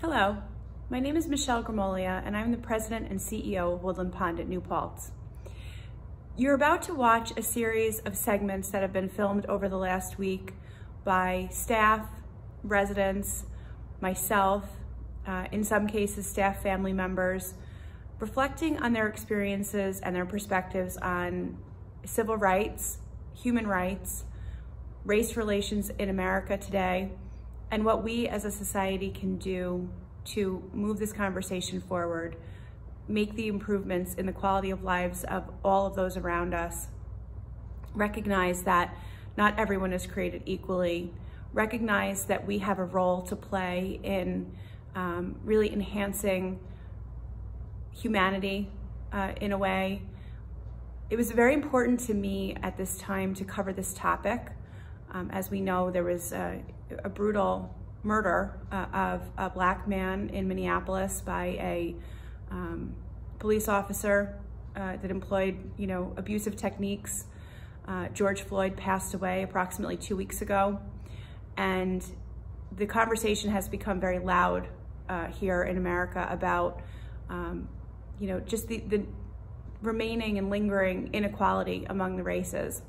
Hello, my name is Michelle Gramolia and I'm the President and CEO of Woodland Pond at New Paltz. You're about to watch a series of segments that have been filmed over the last week by staff, residents, myself, in some cases staff family members, reflecting on their experiences and their perspectives on civil rights, human rights, race relations in America today, and what we as a society can do to move this conversation forward, make the improvements in the quality of lives of all of those around us, recognize that not everyone is created equally, recognize that we have a role to play in really enhancing humanity in a way. It was very important to me at this time to cover this topic. As we know, there was a brutal murder of a Black man in Minneapolis by a police officer that employed, abusive techniques. George Floyd passed away approximately 2 weeks ago, and the conversation has become very loud here in America about, just the remaining and lingering inequality among the races.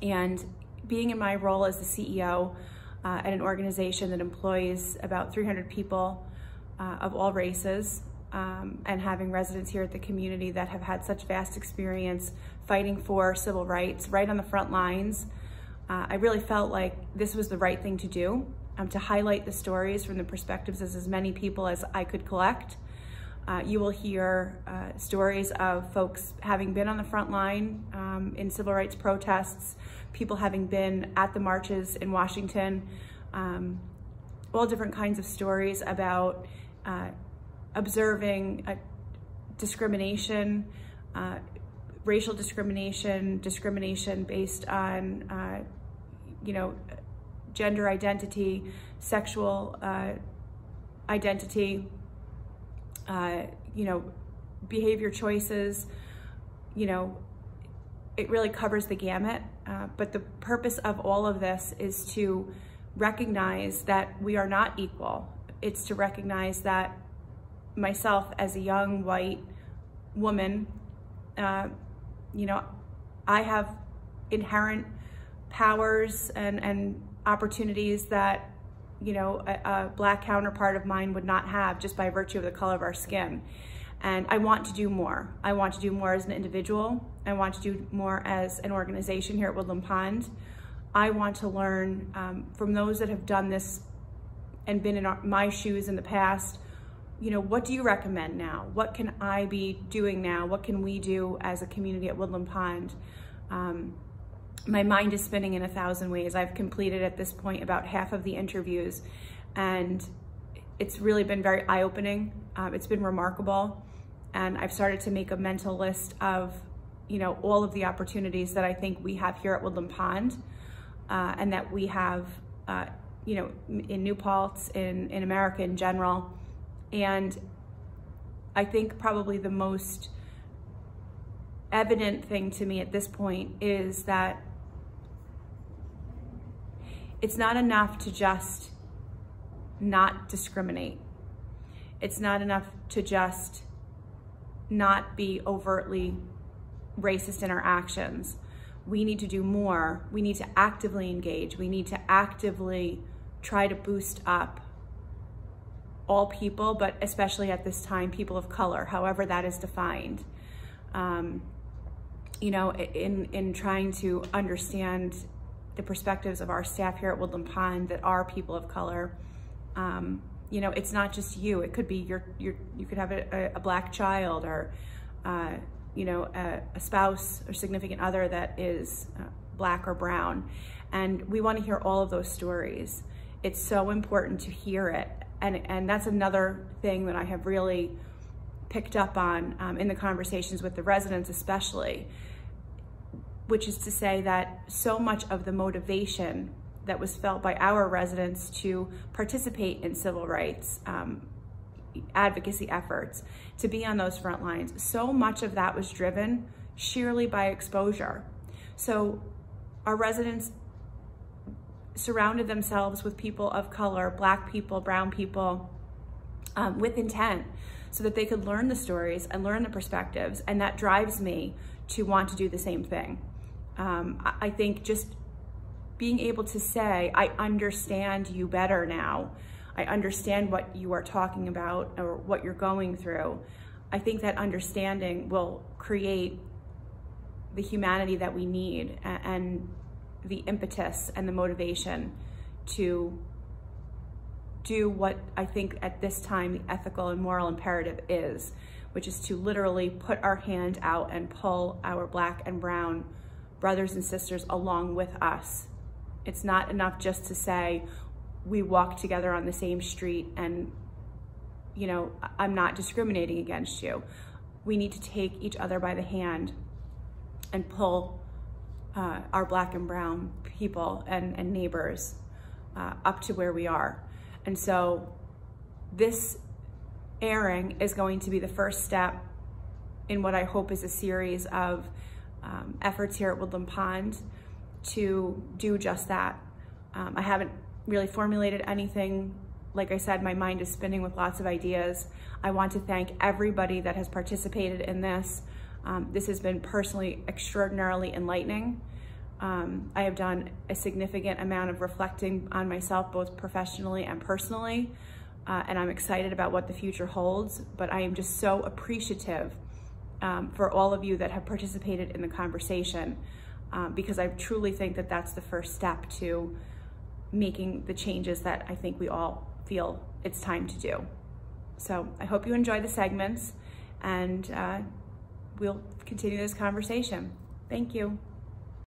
And being in my role as the CEO at an organization that employs about 300 people of all races, and having residents here at the community that have had such vast experience fighting for civil rights right on the front lines, I really felt like this was the right thing to do, to highlight the stories from the perspectives of as many people as I could collect. You will hear stories of folks having been on the front line in civil rights protests, people having been at the marches in Washington, all different kinds of stories about observing discrimination, racial discrimination, discrimination based on, gender identity, sexual identity, behavior choices. It really covers the gamut. But the purpose of all of this is to recognize that we are not equal. It's to recognize that myself as a young white woman, I have inherent powers and opportunities that, a Black counterpart of mine would not have just by virtue of the color of our skin. And I want to do more. I want to do more as an individual. I want to do more as an organization here at Woodland Pond. I want to learn from those that have done this and been in my shoes in the past. What do you recommend now? What can I be doing now? What can we do as a community at Woodland Pond? My mind is spinning in 1,000 ways. I've completed at this point about half of the interviews, and it's really been very eye-opening. It's been remarkable. And I've started to make a mental list of, all of the opportunities that I think we have here at Woodland Pond, and that we have, in New Paltz, in America in general. And I think probably the most evident thing to me at this point is that it's not enough to just not discriminate. It's not enough to just not be overtly racist in our actions. We need to do more. We need to actively engage. We need to actively try to boost up all people, but especially at this time, people of color, however that is defined. In trying to understand the perspectives of our staff here at Woodland Pond that are people of color. It's not just you. It could be you could have a Black child, or a spouse or significant other that is Black or brown, and we want to hear all of those stories. It's so important to hear it, and that's another thing that I have really picked up on in the conversations with the residents, especially, which is to say that so much of the motivation that was felt by our residents to participate in civil rights advocacy efforts, to be on those front lines, so much of that was driven sheerly by exposure. So our residents surrounded themselves with people of color, Black people, brown people, with intent, so that they could learn the stories and learn the perspectives, and that drives me to want to do the same thing. I think just being able to say, I understand you better now, I understand what you are talking about or what you're going through, I think that understanding will create the humanity that we need and the impetus and the motivation to do what I think at this time the ethical and moral imperative is, which is to literally put our hand out and pull our Black and brown brothers and sisters along with us. It's not enough just to say we walk together on the same street and, you know, I'm not discriminating against you. We need to take each other by the hand and pull our Black and brown people and neighbors up to where we are. And so this airing is going to be the first step in what I hope is a series of efforts here at Woodland Pond to do just that. I haven't really formulated anything. Like I said, my mind is spinning with lots of ideas. I want to thank everybody that has participated in this. This has been personally extraordinarily enlightening. I have done a significant amount of reflecting on myself, both professionally and personally, and I'm excited about what the future holds, but I am just so appreciative for all of you that have participated in the conversation, because I truly think that that's the first step to making the changes that I think we all feel it's time to do. So I hope you enjoy the segments, and we'll continue this conversation. Thank you.